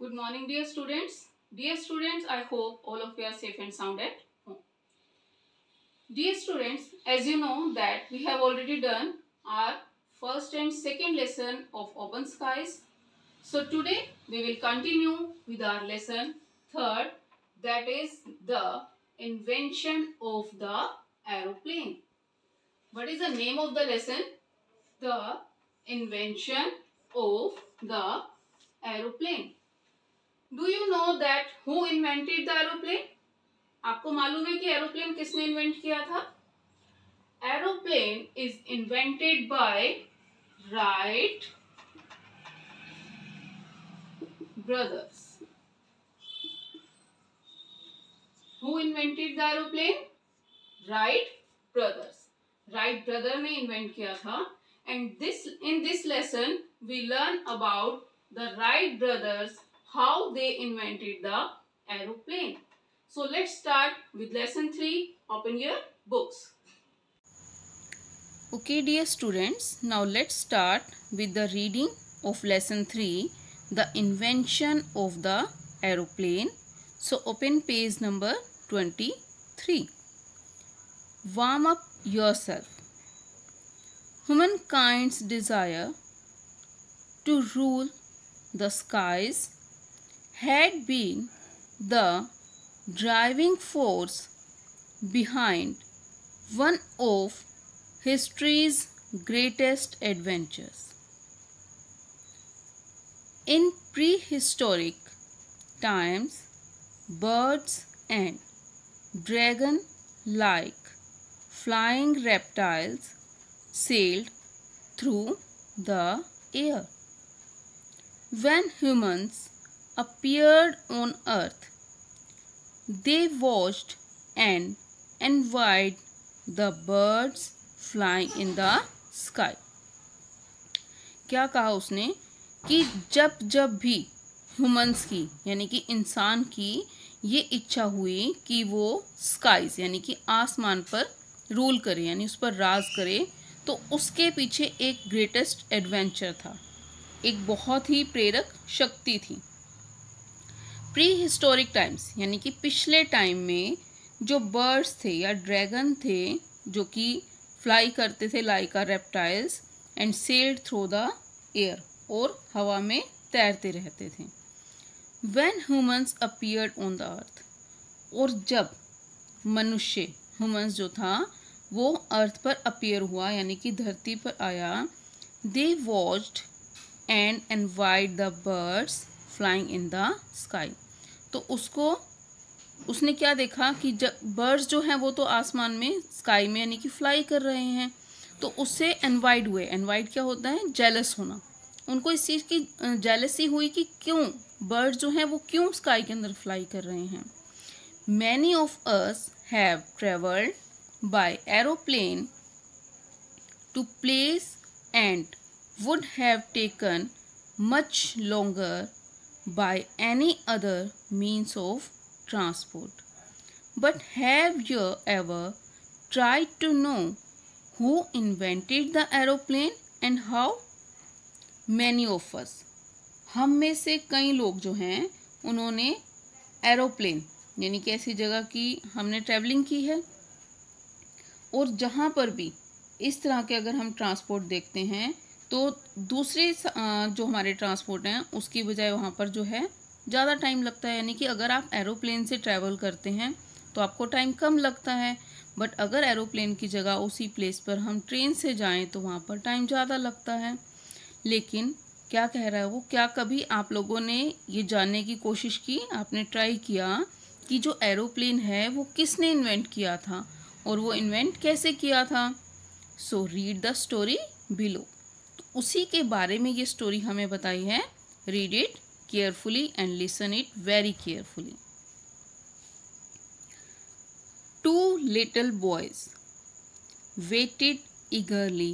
Good morning, dear students. Dear students, I hope all of you are safe and sound at home. Dear students, as you know that we have already done our first and second lesson of open skies. So today we will continue with our lesson third, that is the invention of the aeroplane. What is the name of the lesson? The invention of the aeroplane. Do you know that who invented the aeroplane? आपको मालूम है कि aeroplane किसने invent किया था? Aeroplane is invented by Wright brothers. Who invented the aeroplane? Wright brothers. Wright brother ने invent किया था. And in this lesson we learn about the Wright brothers, how they invented the aeroplane. So let's start with lesson 3. Open your books. Okay dear students, now let's start with the reading of lesson 3, the invention of the aeroplane. So open page number 23. Warm up yourself. Humankind's desire to rule the skies had been the driving force behind one of history's greatest adventures. In prehistoric times, birds and dragon-like flying reptiles sailed through the air. When humans appeared on earth, they watched and envied the birds flying in the sky. क्या कहा उसने कि जब जब भी humans की यानी कि इंसान की ये इच्छा हुई कि वो स्काइज यानी कि आसमान पर रूल करे यानी उस पर राज करे, तो उसके पीछे एक ग्रेटेस्ट एडवेंचर था, एक बहुत ही प्रेरक शक्ति थी. प्री हिस्टोरिक टाइम्स यानी कि पिछले टाइम में जो बर्ड्स थे या ड्रैगन थे जो कि फ्लाई करते थे like a reptiles and sailed through the air, और हवा में तैरते रहते थे. When humans appeared on the earth, और जब मनुष्य ह्यूमंस जो था वो अर्थ पर अपीयर हुआ यानी कि धरती पर आया, they watched and envied the birds flying in the sky. तो उसने क्या देखा कि जब बर्ड्स जो हैं वो तो आसमान में स्काई में यानी कि फ्लाई कर रहे हैं, तो उससे एनवाइड हुए. एनवाइड क्या होता है? जेलस होना. उनको इस चीज़ की जेलसी हुई कि क्यों बर्ड्स जो हैं वो क्यों स्काई के अंदर फ्लाई कर रहे हैं. Many of us have travelled by aeroplane to place and would have taken much longer by any other means of transport. But have you ever tried to know who invented the aeroplane and how? Many of us, हम में से कई लोग जो हैं उन्होंने aeroplane यानी कि ऐसी जगह की हमने ट्रैवलिंग की है, और जहाँ पर भी इस तरह के अगर हम ट्रांसपोर्ट देखते हैं तो दूसरे जो हमारे ट्रांसपोर्ट हैं उसकी बजाय वहाँ पर जो है ज़्यादा टाइम लगता है. यानी कि अगर आप एरोप्लेन से ट्रैवल करते हैं तो आपको टाइम कम लगता है, बट अगर एरोप्लेन की जगह उसी प्लेस पर हम ट्रेन से जाएं तो वहाँ पर टाइम ज़्यादा लगता है. लेकिन क्या कह रहा है वो, क्या कभी आप लोगों ने ये जानने की कोशिश की, आपने ट्राई किया कि जो एरोप्लेन है वो किसने इन्वेंट किया था और वो इन्वेंट कैसे किया था? So read the story below. उसी के बारे में ये स्टोरी हमें बताई है. Read it carefully and listen it very carefully. Two little boys waited eagerly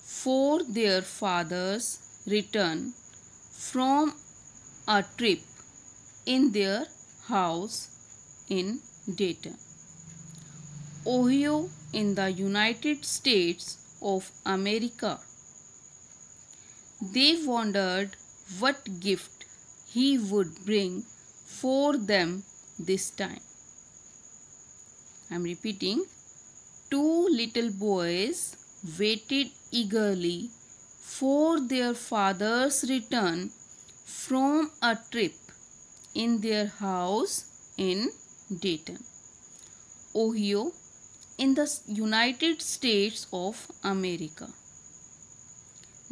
for their father's return from a trip in their house in Dayton, Ohio, in the United States of America. They wondered what gift he would bring for them this time. I'm repeating. 2 little boys waited eagerly for their father's return from a trip in their house in Dayton, Ohio, in the United States of America.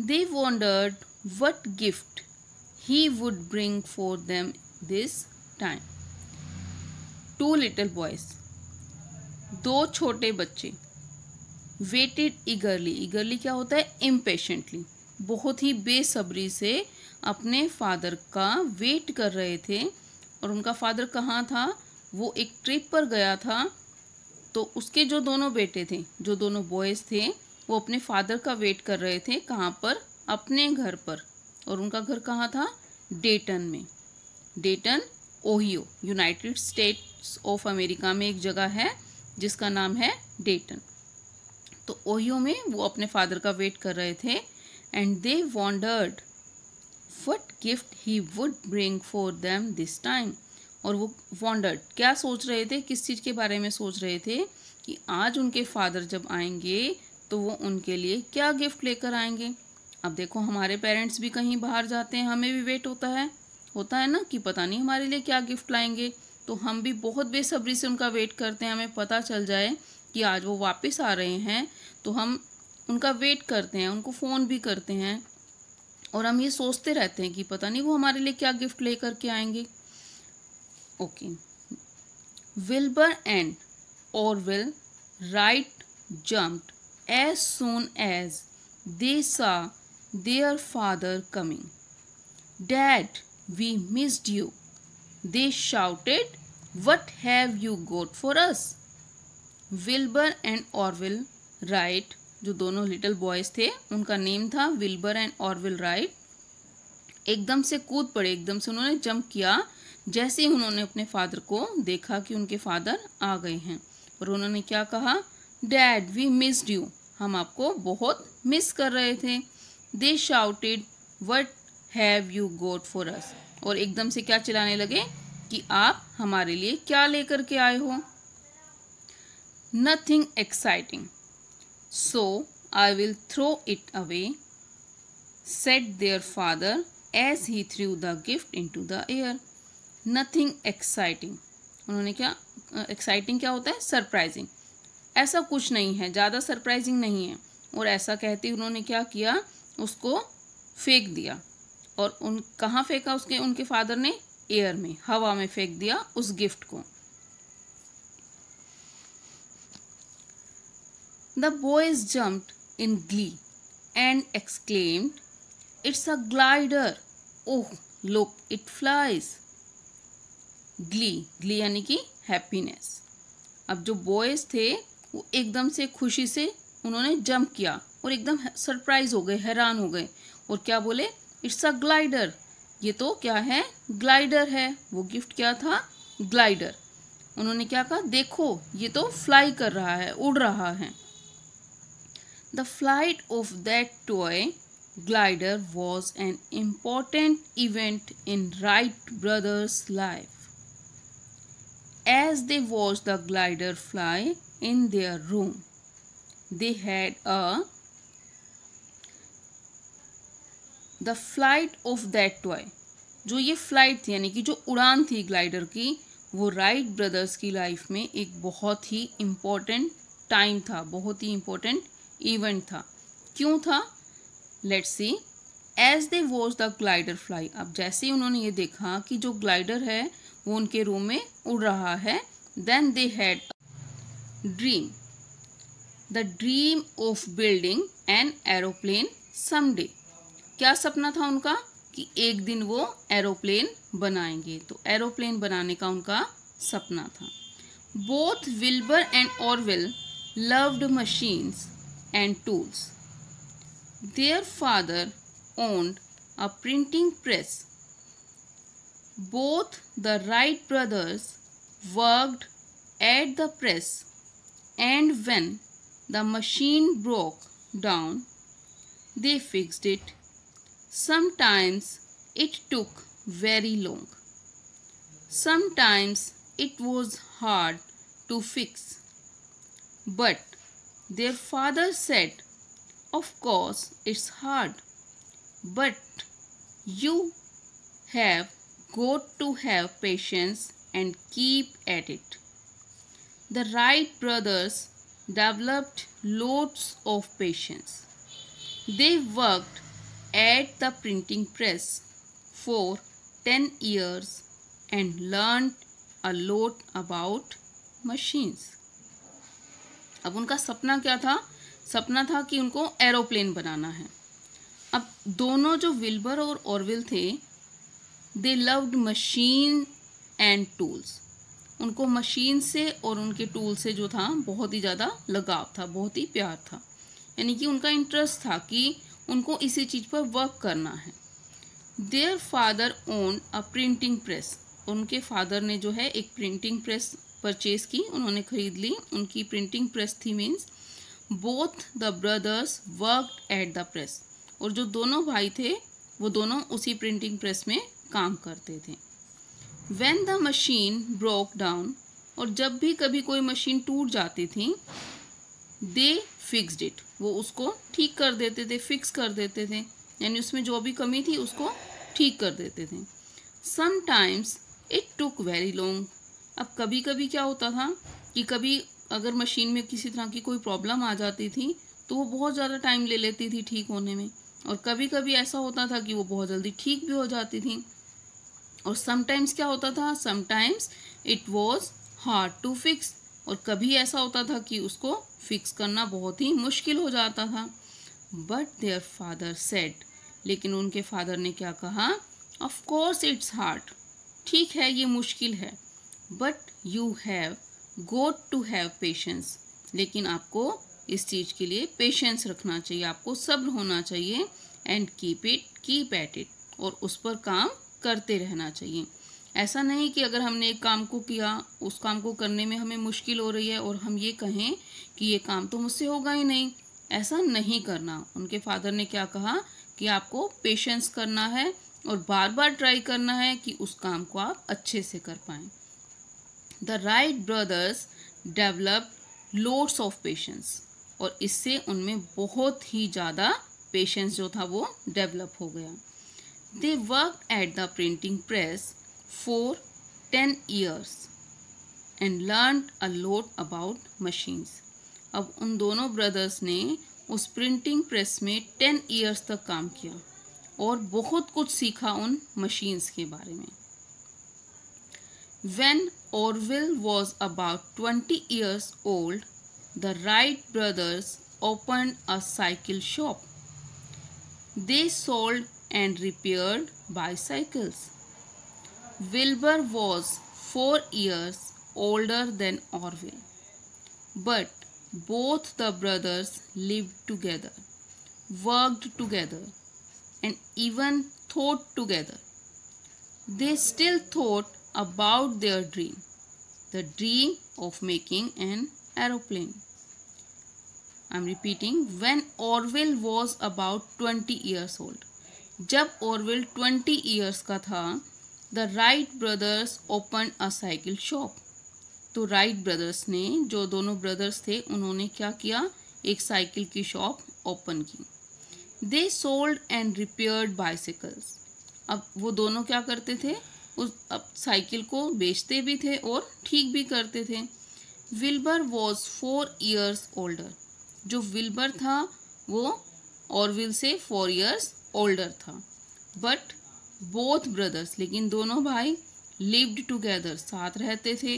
They wondered what gift he would bring for them this time. 2 little boys, 2 छोटे बच्चे, waited eagerly. eagerly क्या होता है? impatiently. बहुत ही बेसब्री से अपने father का वेट कर रहे थे. और उनका फादर कहाँ था? वो एक ट्रिप पर गया था. तो उसके जो दोनों बेटे थे, जो दोनों बॉयज़ थे, वो अपने फादर का वेट कर रहे थे. कहाँ पर? अपने घर पर. और उनका घर कहाँ था? डेटन में. डेटन, Ohio, United states of America में एक जगह है जिसका नाम है डेटन. तो ओहियो में वो अपने फादर का वेट कर रहे थे. And they wandered what gift he would bring for them this time. और वो वॉन्डर्ड क्या सोच रहे थे? किस चीज़ के बारे में सोच रहे थे? कि आज उनके फादर जब आएंगे तो वो उनके लिए क्या गिफ्ट लेकर आएंगे. अब देखो, हमारे पेरेंट्स भी कहीं बाहर जाते हैं, हमें भी वेट होता है ना कि पता नहीं हमारे लिए क्या गिफ्ट लाएंगे. तो हम भी बहुत बेसब्री से उनका वेट करते हैं. हमें पता चल जाए कि आज वो वापस आ रहे हैं तो हम उनका वेट करते हैं, उनको फ़ोन भी करते हैं. और हम ये सोचते रहते हैं कि पता नहीं वो हमारे लिए क्या गिफ्ट लेकर के आएंगे. Okay. Wilbur and Orville Wright jumped as soon as they saw their father coming. "Dad, we missed you," they shouted. "What have you got for us?" Wilbur and Orville Wright, जो दोनों little boys थे, उनका name था Wilbur and Orville right, एकदम से कूद पड़े. एकदम से उन्होंने जंप किया जैसे ही उन्होंने अपने फादर को देखा कि उनके फादर आ गए हैं. और उन्होंने क्या कहा? डैड, वी मिस्ड यू, हम आपको बहुत मिस कर रहे थे. They shouted, what have you got for us. और एकदम से क्या चिल्लाने लगे कि आप हमारे लिए क्या लेकर के आए हो. Nothing exciting, so I will throw it away, said their father as he threw the gift into the air. Nothing exciting, उन्होंने क्या, एक्साइटिंग क्या होता है? सरप्राइजिंग. ऐसा कुछ नहीं है, ज़्यादा सरप्राइजिंग नहीं है. और ऐसा कहते उन्होंने क्या किया? उसको फेंक दिया. और कहाँ फेंका उनके फादर ने? एयर में, हवा में फेंक दिया उस गिफ्ट को. The boys jumped in Glee and exclaimed, "it's a glider! Oh look, it flies." Glee यानी कि हैप्पीनेस. अब जो बॉयज़ थे वो एकदम से खुशी से उन्होंने जंप किया और एकदम सरप्राइज हो गए, हैरान हो गए. और क्या बोले? इट्स अ ग्लाइडर, ये तो क्या है? ग्लाइडर है. वो गिफ्ट क्या था? ग्लाइडर. उन्होंने क्या कहा? देखो, ये तो फ्लाई कर रहा है, उड़ रहा है. The flight of that toy glider was an important event in Wright brothers' life. As they watched the glider fly in their room, they had the flight of that toy. जो ये flight थी यानी कि जो उड़ान थी glider की, वो राइट ब्रदर्स की लाइफ में एक बहुत ही इम्पोर्टेंट टाइम था, बहुत ही इम्पोर्टेंट इवेंट था. क्यों था? Let's see. As they watch the glider fly, अब जैसे ही उन्होंने ये देखा कि जो ग्लाइडर है वो उनके रूम में उड़ रहा है, then they had dream, the dream of building an aeroplane someday. क्या सपना था उनका? कि एक दिन वो एरोप्लेन बनाएंगे. तो एरोप्लेन बनाने का उनका सपना था. Both Wilbur and Orville loved machines and tools. Their father owned a printing press. Both the Wright brothers worked at the press, and when the machine broke down, they fixed it. Sometimes it took very long. Sometimes it was hard to fix. But their father said, "Of course it's hard, but you have got to have patience and keep at it." The Wright brothers developed loads of patience. They worked at the printing press for 10 years and learned a lot about machines. अब उनका सपना क्या था? सपना था कि उनको aeroplane बनाना है. अब दोनों जो विल्बर और ऑरविल थे, they loved machine and tools. उनको मशीन से और उनके टूल से जो था बहुत ही ज़्यादा लगाव था, बहुत ही प्यार था. यानी कि उनका इंटरेस्ट था कि उनको इसी चीज़ पर वर्क करना है. Their father own a printing press. उनके फादर ने जो है एक प्रिंटिंग प्रेस परचेज की, उन्होंने खरीद ली. उनकी प्रिंटिंग प्रेस थी. Means both the brothers worked at the press. और जो दोनों भाई थे वो दोनों उसी प्रिंटिंग प्रेस में काम करते थे. When the machine broke down, और जब भी कभी कोई मशीन टूट जाती थी, दे फिक्स्ड इट. वो उसको ठीक कर देते थे, फिक्स कर देते थे. यानी उसमें जो भी कमी थी उसको ठीक कर देते थे. Sometimes it took very long. अब कभी कभी क्या होता था कि कभी अगर मशीन में किसी तरह की कोई प्रॉब्लम आ जाती थी तो वो बहुत ज़्यादा टाइम ले लेती थी ठीक होने में. और कभी कभी ऐसा होता था कि वो बहुत जल्दी ठीक भी हो जाती थी. और समटाइम्स क्या होता था? Sometimes it was hard to fix. और कभी ऐसा होता था कि उसको फिक्स करना बहुत ही मुश्किल हो जाता था. बट देयर फादर सेड, लेकिन उनके फादर ने क्या कहा? Of course it's hard. ठीक है, ये मुश्किल है. But you have got to have patience. लेकिन आपको इस चीज़ के लिए पेशेंस रखना चाहिए, आपको सब्र होना चाहिए. And keep at it. और उस पर काम करते रहना चाहिए. ऐसा नहीं कि अगर हमने एक काम को किया, उस काम को करने में हमें मुश्किल हो रही है और हम ये कहें कि ये काम तो मुझसे होगा ही नहीं. ऐसा नहीं करना. उनके फादर ने क्या कहा कि आपको पेशेंस करना है और बार बार ट्राई करना है कि उस काम को आप अच्छे से कर पाएं. The Wright brothers developed loads of patience. और इससे उनमें बहुत ही ज़्यादा पेशेंस जो था वो डेवलप हो गया. They worked at the printing press for 10 years and learned a lot about machines. अब उन दोनों ब्रदर्स ने उस प्रिंटिंग प्रेस में 10 years तक काम किया और बहुत कुछ सीखा उन मशीन्स के बारे में. When Orville was about 20 years old, the Wright brothers opened a cycle shop. They sold and repaired bicycles. Wilbur was 4 years older than Orville, but both the brothers lived together, worked together, and even thought together. They still thought about their dream, the dream of making an aeroplane. I'm repeating, when Orville was about 20 years old. जब Orville 20 years का था, the Wright brothers open a cycle shop. तो Wright brothers ने, जो दोनों brothers थे, उन्होंने क्या किया? एक साइकिल की शॉप ओपन की. They sold and repaired bicycles. अब वो दोनों क्या करते थे? अब साइकिल को बेचते भी थे और ठीक भी करते थे. Wilbur was 4 years older. जो विल्बर था वो ऑरविल से 4 years ओल्डर था. बट बोथ ब्रदर्स, लेकिन दोनों भाई, लिव्ड टुगेदर, साथ रहते थे.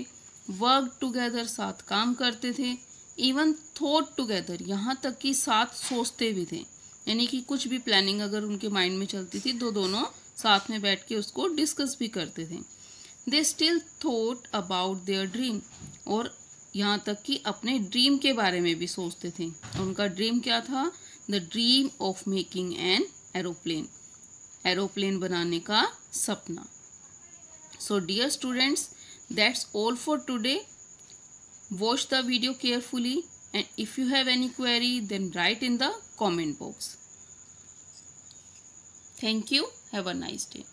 वर्क टुगेदर, साथ काम करते थे. इवन थॉट टुगेदर, यहाँ तक कि साथ सोचते भी थे. यानी कि कुछ भी प्लानिंग अगर उनके माइंड में चलती थी तो दोनों साथ में बैठ के उसको डिस्कस भी करते थे. They still thought about their dream. और यहाँ तक कि अपने ड्रीम के बारे में भी सोचते थे. और उनका ड्रीम क्या था? The dream of making an aeroplane. Aeroplane बनाने का सपना. So dear students, that's all for today. Watch the video carefully and if you have any query, then write in the comment box. Thank you. Have a nice day.